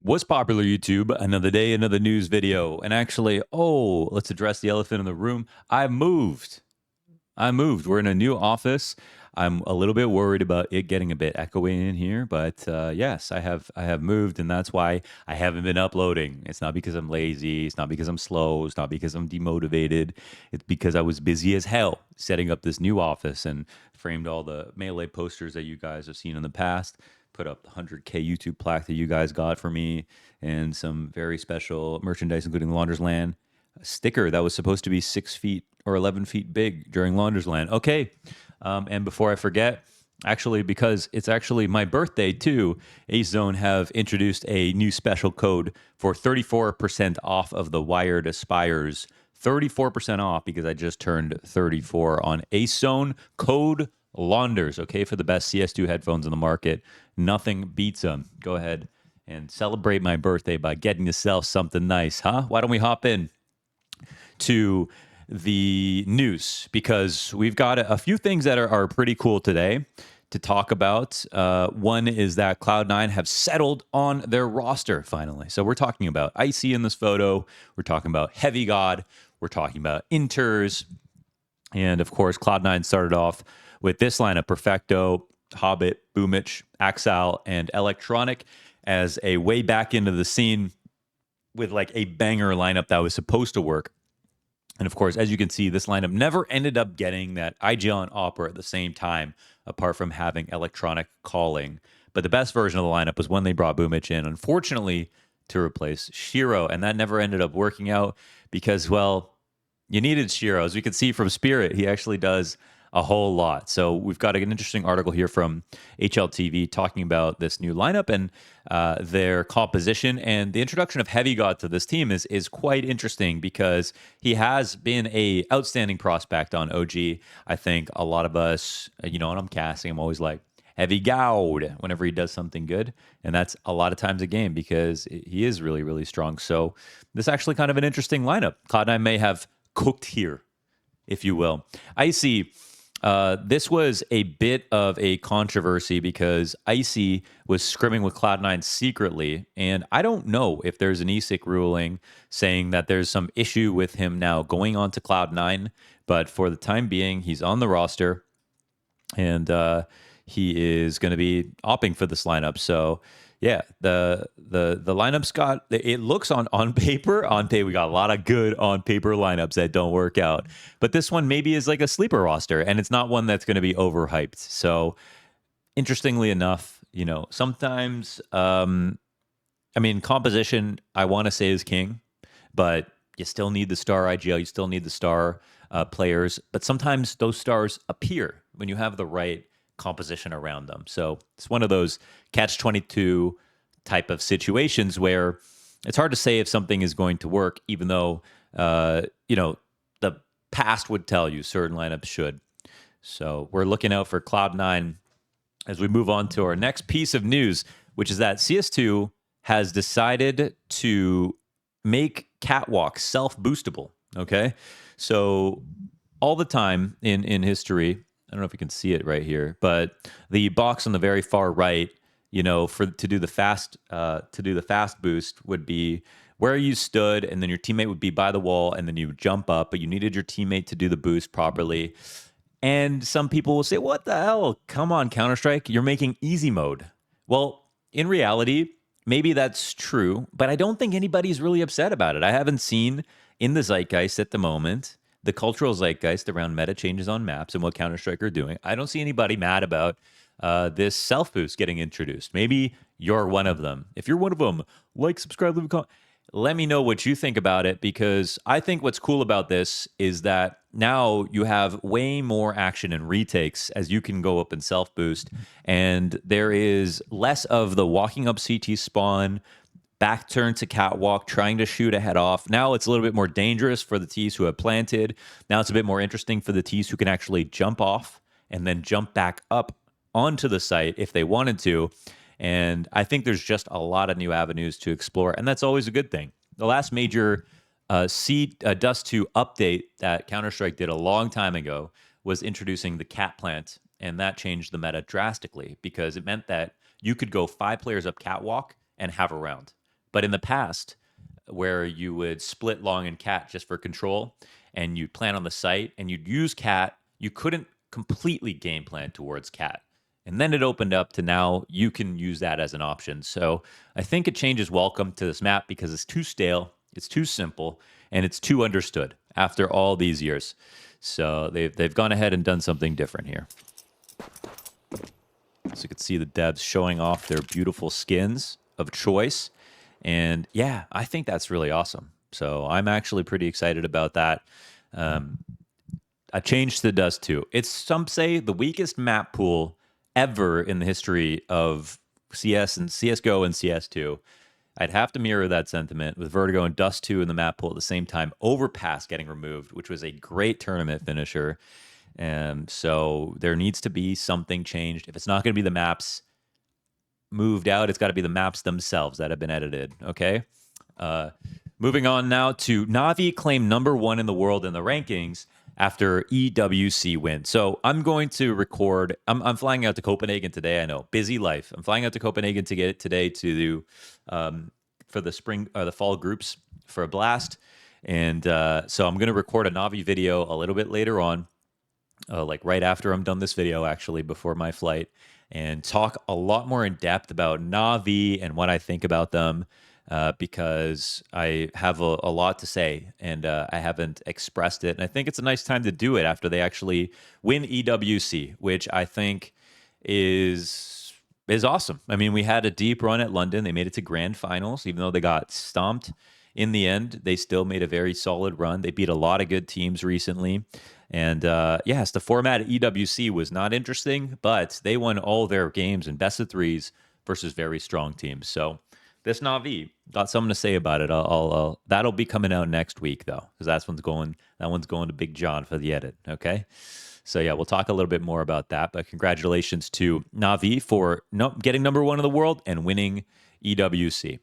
What's popular, YouTube? Another day, another news video. And actually, let's address the elephant in the room. I moved. We're in a new office. I'm a little bit worried about it getting a bit echoey in here, but yes, I have moved, and that's why I haven't been uploading. It's not because I'm lazy. It's not because I'm slow. It's not because I'm demotivated. It's because I was busy as hell setting up this new office and framed all the Melee posters that you guys have seen in the past. Put up the 100K YouTube plaque that you guys got for me, and some very special merchandise, including Launders Land a sticker that was supposed to be 6 feet or 11 feet big during Launders Land. Okay. And before I forget, actually, because it's actually my birthday too, Ace Zone have introduced a new special code for 34% off of the Wired Aspires. 34% off because I just turned 34 on Ace Zone. Code Launders, okay, for the best CS2 headphones in the market. Nothing beats them. Go ahead and celebrate my birthday by getting yourself something nice, huh? Why don't we hop in to the news, because we've got a few things that are pretty cool today to talk about. One is that Cloud9 have settled on their roster finally. So we're talking about Icy in this photo. We're talking about Heavy God. We're talking about Inters. And of course, Cloud9 started off with this lineup: Perfecto, Hobbit, Boomich, Axal, and Electronic as a way back into the scene with like a banger lineup that was supposed to work. And of course, as you can see, this lineup never ended up getting that IGL and Opera at the same time, apart from having Electronic calling. But the best version of the lineup was when they brought Boomich in, unfortunately, to replace Shiro. And that never ended up working out because, well, you needed Shiro. As we can see from Spirit, he actually does a whole lot. So we've got an interesting article here from HLTV talking about this new lineup and their composition. And the introduction of Heavy God to this team is quite interesting because he has been a outstanding prospect on OG. I think a lot of us, when I'm casting, I'm always like, Heavy God whenever he does something good. And that's a lot of times a game because he is really, really strong. So this is actually kind of an interesting lineup. Cloud9 may have cooked here, if you will. Icy, this was a bit of a controversy because Icy was scrimming with Cloud9 secretly, and I don't know if there's an ESIC ruling saying that there's some issue with him now going on to Cloud9, but for the time being, he's on the roster, and he is going to be opting for this lineup. So yeah, the lineup's got, it looks on paper, we got a lot of good on paper lineups that don't work out. But this one maybe is like a sleeper roster, and it's not one that's going to be overhyped. So interestingly enough, sometimes composition, I want to say, is king, but you still need the star IGL, you still need the star players, but sometimes those stars appear when you have the right composition around them. So it's one of those catch-22 type of situations where it's hard to say if something is going to work, even though, the past would tell you certain lineups should. So we're looking out for Cloud9 as we move on to our next piece of news, which is that CS2 has decided to make Catwalk self-boostable, okay? So all the time in history, I don't know if you can see it right here, but the box on the very far right, to do the fast boost would be where you stood, and then your teammate would be by the wall, and then you would jump up, but you needed your teammate to do the boost properly. And some people will say, "What the hell? Come on, Counter-Strike, you're making easy mode." Well, in reality, maybe that's true, but I don't think anybody's really upset about it. I haven't seen in the zeitgeist at the moment, the cultural zeitgeist around meta changes on maps and what Counter-Strike are doing. I don't see anybody mad about this self-boost getting introduced. Maybe you're one of them. If you're one of them, like, subscribe, leave a comment. Let me know what you think about it, because I think what's cool about this is that now you have way more action and retakes as you can go up and self-boost, and there is less of the walking up CT spawn, back turn to catwalk, trying to shoot a head off. Now it's a little bit more dangerous for the Ts who have planted. Now it's a bit more interesting for the Ts who can actually jump off and then jump back up onto the site if they wanted to. And I think there's just a lot of new avenues to explore, and that's always a good thing. The last major Dust2 update that Counter-Strike did a long time ago was introducing the cat plant, and that changed the meta drastically because it meant that you could go 5 players up catwalk and have a round. But in the past, where you would split long and cat just for control, and you'd plan on the site and you'd use cat, you couldn't completely game plan towards cat. And then it opened up to now you can use that as an option. So I think a change is welcome to this map because it's too stale, it's too simple, and it's too understood after all these years. So they've gone ahead and done something different here. So you can see the devs showing off their beautiful skins of choice. And yeah, I think that's really awesome. So I'm actually pretty excited about that. A change to Dust2. It's, some say, the weakest map pool ever in the history of CS and CSGO and CS2. I'd have to mirror that sentiment with Vertigo and Dust2 in the map pool at the same time. Overpass getting removed, which was a great tournament finisher. And so there needs to be something changed. If it's not going to be the maps moved out, it's got to be the maps themselves that have been edited. Okay. Moving on now to NAVI claim #1 in the world in the rankings after EWC win. So I'm going to record. I'm flying out to Copenhagen today. I know, busy life. I'm flying out to Copenhagen to get today to do for the spring or the fall groups for a blast. And so I'm going to record a NAVI video a little bit later on, like right after I'm done this video, actually, before my flight, and talk a lot more in depth about NAVI and what I think about them, because I have a lot to say and I haven't expressed it. And I think it's a nice time to do it after they actually win EWC, which I think is awesome. I mean, we had a deep run at London. They made it to grand finals, even though they got stomped in the end. They still made a very solid run. They beat a lot of good teams recently. And yes, the format at EWC was not interesting, but they won all their games in best of threes versus very strong teams. So this Navi got something to say about it. I'll that'll be coming out next week though, because that one's going to Big John for the edit. Okay. So yeah, we'll talk a little bit more about that. But congratulations to Navi for getting #1 in the world and winning EWC.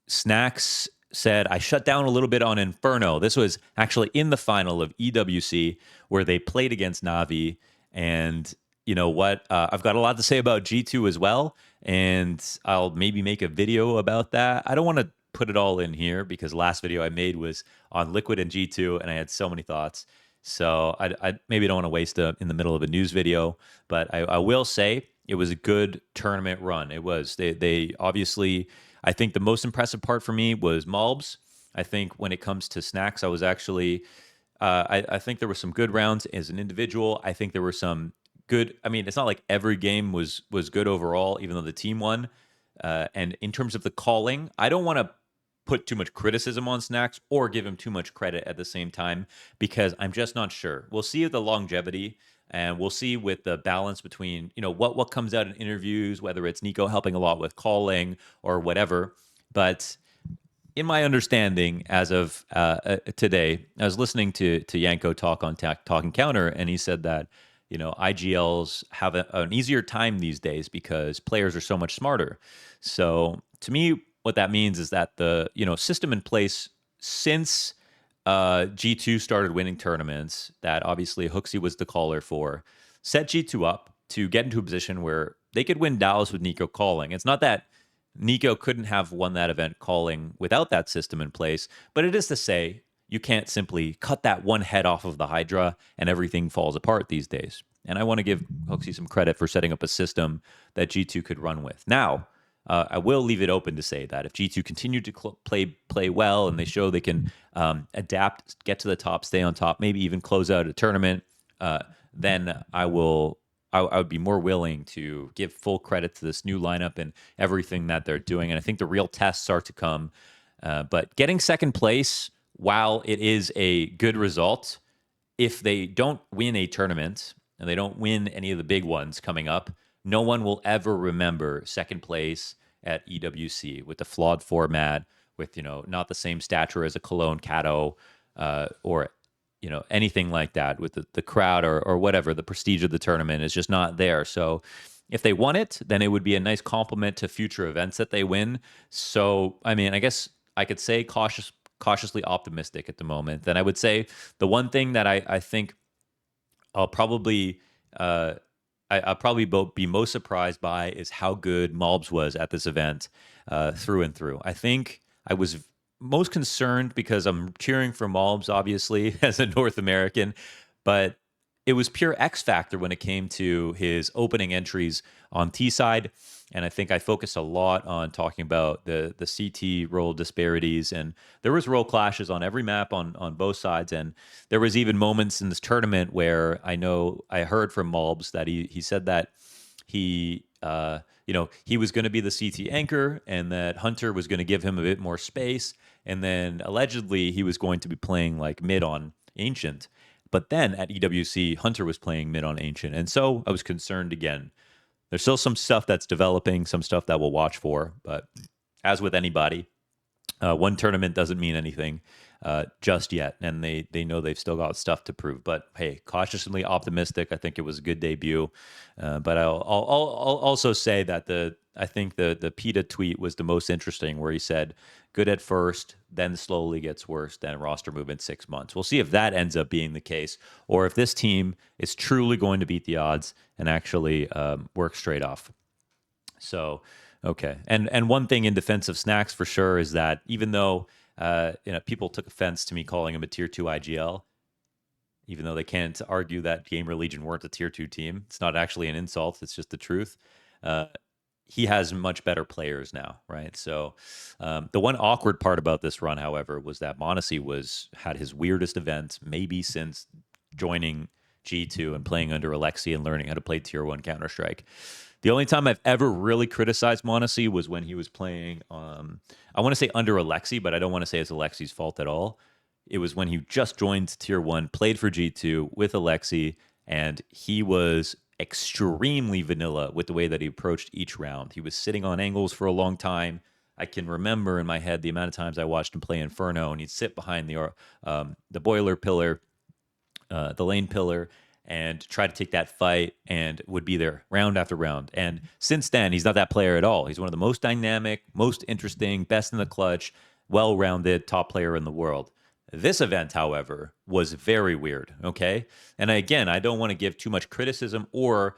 Snacks said, I shut down a little bit on Inferno. This was actually in the final of EWC where they played against Navi. And you know what? I've got a lot to say about G2 as well. And I'll maybe make a video about that. I don't want to put it all in here because last video I made was on Liquid and G2 and I had so many thoughts. So I maybe don't want to waste in the middle of a news video. But I will say it was a good tournament run. It was. They obviously... I think the most impressive part for me was Malbs. I think when it comes to Snacks, I was actually, I think there were some good rounds as an individual. I think there were some good, I mean, it's not like every game was good overall, even though the team won. And in terms of the calling, I don't want to put too much criticism on Snacks or give him too much credit at the same time, because I'm just not sure. We'll see the longevity. And we'll see with the balance between, you know, what comes out in interviews, whether it's Nico helping a lot with calling or whatever. But in my understanding, as of today, I was listening to Yanko talk on Talking Counter, and he said that, you know, IGLs have an easier time these days because players are so much smarter. So to me, what that means is that the, you know, system in place since G2 started winning tournaments that obviously Hooksy was the caller for, set G2 up to get into a position where they could win Dallas with Nico calling. It's not that Nico couldn't have won that event calling without that system in place, but it is to say you can't simply cut that one head off of the Hydra and everything falls apart these days. And I want to give Hooksy some credit for setting up a system that G2 could run with. Now, I will leave it open to say that if G2 continue to play well and they show they can adapt, get to the top, stay on top, maybe even close out a tournament, then I would be more willing to give full credit to this new lineup and everything that they're doing. And I think the real tests are to come. But getting second place, while it is a good result, if they don't win a tournament and they don't win any of the big ones coming up, no one will ever remember second place at EWC with the flawed format, with, you know, not the same stature as a Cologne Cato, or, you know, anything like that, with the crowd or whatever. The prestige of the tournament is just not there. So if they won it, then it would be a nice compliment to future events that they win. So, I mean, I guess I could say cautiously optimistic at the moment. Then I would say the one thing that I think I'll probably I'll probably be most surprised by is how good Malbs was at this event through and through. I think I was most concerned because I'm cheering for Malbs, obviously, as a North American, but it was pure X factor when it came to his opening entries on T side. And I think I focused a lot on talking about the CT role disparities, and there was role clashes on every map on both sides. And there was even moments in this tournament where I heard from Malbs that he said that he he was going to be the CT anchor and that Hunter was going to give him a bit more space, and then allegedly he was going to be playing like mid on Ancient. But then at EWC, Hunter was playing mid on Ancient, and so I was concerned again. There's still some stuff that's developing, some stuff that we'll watch for, but as with anybody, one tournament doesn't mean anything just yet, and they know they've still got stuff to prove. But hey, cautiously optimistic. I think it was a good debut, but I'll also say that I think the PETA tweet was the most interesting, where he said, "Good at first, then slowly gets worse, then roster move in 6 months." We'll see if that ends up being the case, or if this team is truly going to beat the odds and actually work straight off. So, okay. And one thing in defense of Snacks for sure is that even though people took offense to me calling him a tier 2 IGL, even though they can't argue that Gamer Legion weren't a tier 2 team, it's not actually an insult, it's just the truth. He has much better players now, right? So the one awkward part about this run, however, was that Monacy had his weirdest event maybe since joining G2 and playing under Alexi and learning how to play tier 1 Counter-Strike. The only time I've ever really criticized Monacy was when he was playing, I want to say under Alexi, but I don't want to say it's Alexi's fault at all. It was when he just joined Tier 1, played for G2 with Alexi, and he was extremely vanilla with the way that he approached each round. He was sitting on angles for a long time. I can remember in my head the amount of times I watched him play Inferno, and he'd sit behind the boiler pillar, the lane pillar, and try to take that fight, and would be there round after round. And since then, he's not that player at all. He's one of the most dynamic, most interesting, best in the clutch, well-rounded top player in the world. This event, however, was very weird, okay? And again, I don't want to give too much criticism or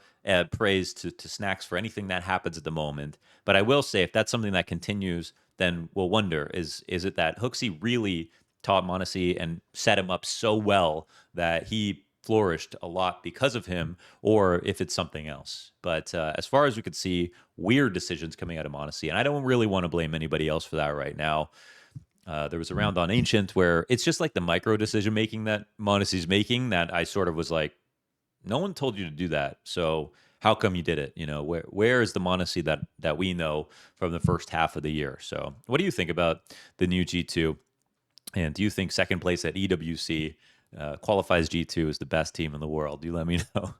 praise to Snacks for anything that happens at the moment, but I will say if that's something that continues, then we'll wonder, is it that Hooksy really taught Monacy and set him up so well that he flourished a lot because of him, or if it's something else. But as far as we could see, weird decisions coming out of Monacy, and I don't really want to blame anybody else for that right now. There was a round on Ancient where it's just like the micro decision making that Monacy's making that I sort of was like, no one told you to do that, so how come you did it? Where is the Monacy that we know from the first half of the year? So what do you think about the new G2? And do you think second place at EWC qualifies G2 as the best team in the world? You let me know.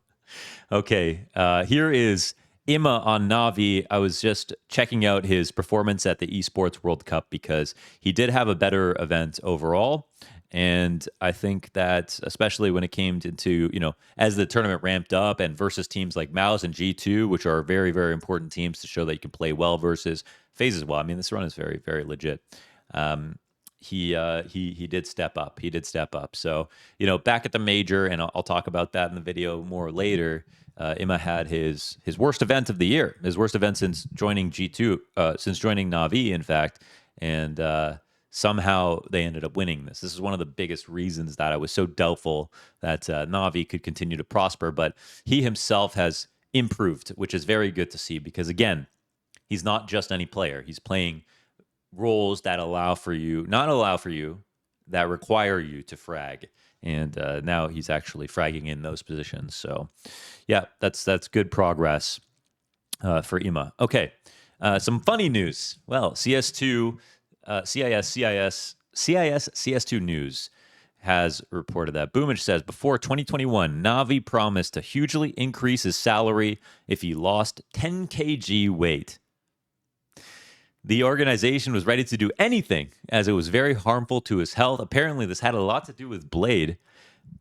Okay, here is Imma on Navi. I was just checking out his performance at the Esports World Cup because he did have a better event overall. And I think that especially when it came to, as the tournament ramped up and versus teams like Mouse and G2, which are very, very important teams to show that you can play well versus FaZe as well. I mean, this run is very, very legit. He did step up. He did step up. So, back at the major, and I'll talk about that in the video more later, Imma had his worst event of the year, his worst event since joining G2, since joining Navi, in fact. And somehow they ended up winning this. This is one of the biggest reasons that I was so doubtful that Navi could continue to prosper. But he himself has improved, which is very good to see because, again, he's not just any player. He's playing roles that that require you to frag. And now he's actually fragging in those positions. So, yeah, that's good progress for Imma. Okay, some funny news. Well, CS2, CS2 News has reported that Boomage says before 2021, Navi promised to hugely increase his salary if he lost 10 kg weight. The organization was ready to do anything as it was very harmful to his health. Apparently, this had a lot to do with Blade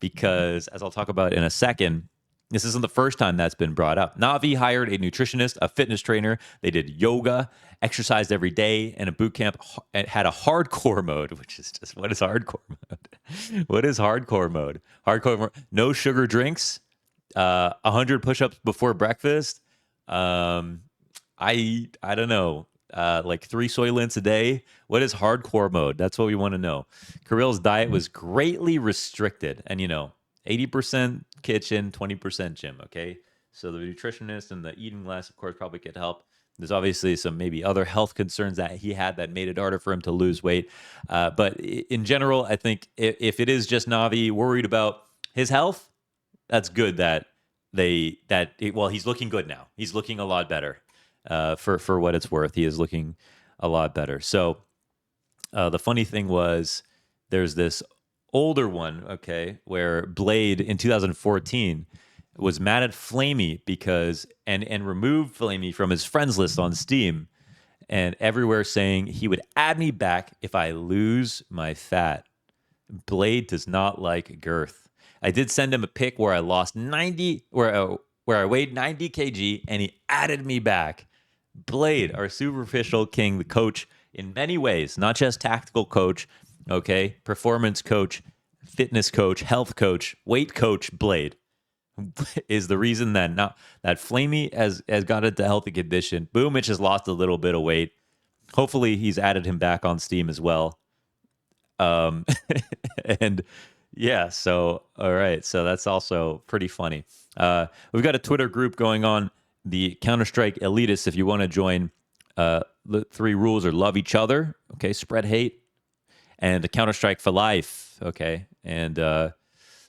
because, as I'll talk about in a second, this isn't the first time that's been brought up. Navi hired a nutritionist, a fitness trainer. They did yoga, exercised every day, and a boot camp had a hardcore mode, which is just, what is hardcore mode? What is hardcore mode? Hardcore mode, no sugar drinks, 100 push-ups before breakfast. Um, I don't know. Like 3 Soylents a day. What is hardcore mode? That's what we want to know. Kirill's diet was greatly restricted, and 80% kitchen, 20% gym. Okay, so the nutritionist and the eating less, of course, probably could help. There's obviously some maybe other health concerns that he had that made it harder for him to lose weight. But in general, I think if it is just Navi worried about his health, that's good that well, he's looking good now. He's looking a lot better. For what it's worth, he is looking a lot better. So the funny thing was, there's this older one, okay, where Blade in 2014 was mad at Flamey because and removed Flamey from his friends list on Steam and everywhere, saying he would add me back if I lose my fat. Blade does not like girth. I did send him a pic where I lost 90, where I weighed 90 kg, and he added me back. Blade, our superficial king, the coach in many ways, not just tactical coach, okay, performance coach, fitness coach, health coach, weight coach. Blade is the reason that Flamey has got into healthy condition. Boomich has lost a little bit of weight. Hopefully, he's added him back on Steam as well. And yeah, so all right, so that's also pretty funny. We've got a Twitter group going on, the Counter-Strike Elitists. If you want to join, the 3 rules are love each other, okay, spread hate, and the Counter-Strike for life, okay. And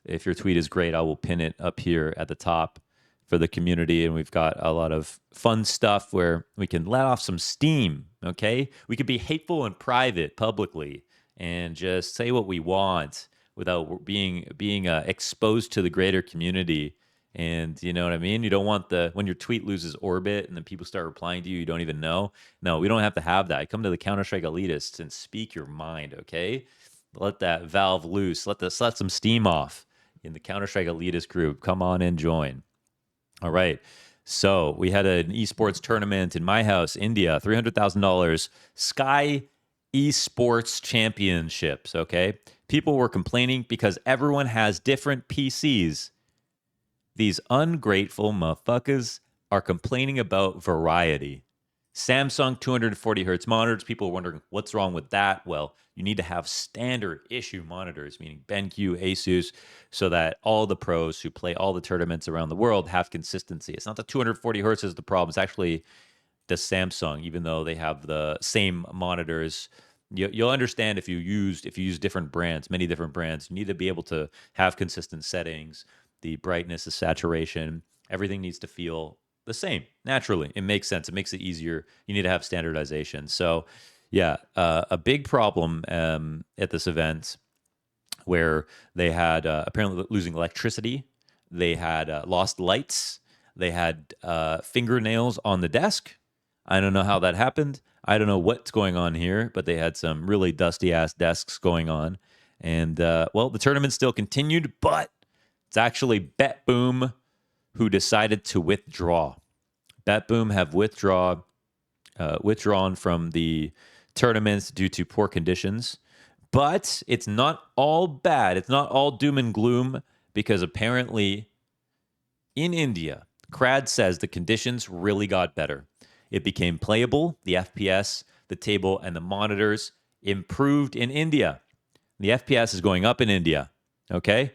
if your tweet is great, I will pin it up here at the top for the community. And we've got a lot of fun stuff where we can let off some steam, okay. We could be hateful in private, publicly, and just say what we want without being exposed to the greater community. And you know what I mean? You don't want when your tweet loses orbit and then people start replying to you don't even know. No, we don't have to have that. Come to the Counter-Strike Elitists and speak your mind, okay? Let that valve loose. Let some steam off in the Counter-Strike Elitist group. Come on and join. All right. So we had an esports tournament in my house, India, $300,000. Skyesports championships, okay? People were complaining because everyone has different PCs. These ungrateful motherfuckers are complaining about variety. Samsung 240 hertz monitors. People are wondering what's wrong with that. Well, you need to have standard issue monitors, meaning BenQ, Asus, so that all the pros who play all the tournaments around the world have consistency. It's not the 240 hertz is the problem. It's actually the Samsung, even though they have the same monitors. You'll understand if you use different brands, many different brands. You need to be able to have consistent settings, the brightness, the saturation. Everything needs to feel the same naturally. It makes sense. It makes it easier. You need to have standardization. So, yeah, a big problem at this event where they had apparently losing electricity. They had lost lights. They had fingernails on the desk. I don't know how that happened. I don't know what's going on here, but they had some really dusty ass desks going on. And well, the tournament still continued, but it's actually BetBoom who decided to withdraw. BetBoom have withdrawn from the tournaments due to poor conditions. But it's not all bad. It's not all doom and gloom, because apparently in India, Crad says the conditions really got better. It became playable. The FPS, the table, and the monitors improved in India. The FPS is going up in India. Okay?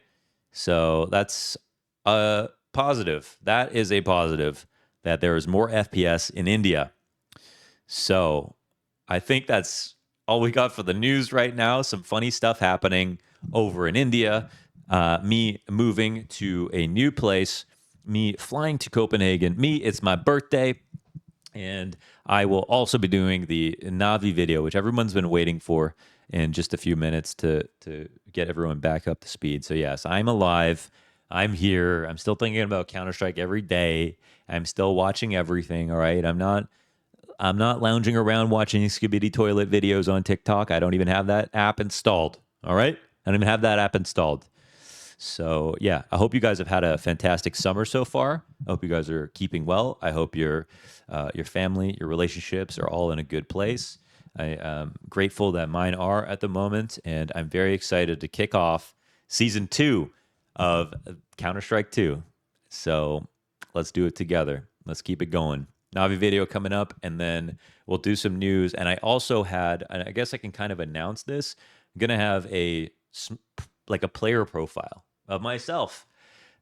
So that's a positive. That is a positive, that there is more FPS in India. So I think that's all we got for the news right now. Some funny stuff happening over in India. Me moving to a new place. Me flying to Copenhagen. It's my birthday. And I will also be doing the Navi video, which everyone's been waiting for, in just a few minutes to get everyone back up to speed. So yes, I'm alive. I'm here. I'm still thinking about Counter-Strike every day. I'm still watching everything. All right. I'm not lounging around watching Skibidi Toilet videos on TikTok. I don't even have that app installed. All right. I don't even have that app installed. So yeah, I hope you guys have had a fantastic summer so far. I hope you guys are keeping well. I hope your family, your relationships are all in a good place. I am grateful that mine are at the moment, and I'm very excited to kick off season 2 of Counter-Strike 2. So let's do it together. Let's keep it going. Navi video coming up, and then we'll do some news. And I also had, and I guess I can kind of announce this. I'm gonna have like a player profile of myself.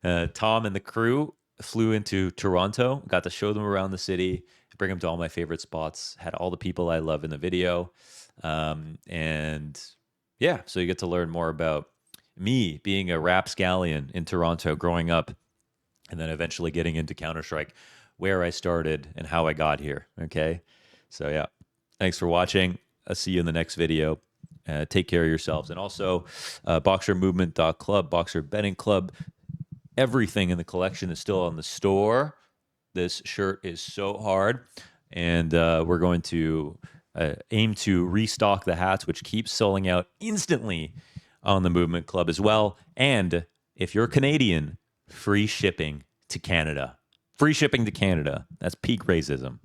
Tom and the crew flew into Toronto, got to show them around the city, bring them to all my favorite spots, had all the people I love in the video. And yeah, so you get to learn more about me being a rapscallion in Toronto growing up, and then eventually getting into Counter-Strike, where I started and how I got here. Okay. So yeah, thanks for watching. I'll see you in the next video. Take care of yourselves. And also, boxermovement.club, Boxer Betting Club. Everything in the collection is still on the store. This shirt is so hard. And we're going to aim to restock the hats, which keeps selling out instantly on the Movement Club as well. And if you're Canadian, free shipping to Canada. Free shipping to Canada. That's peak racism.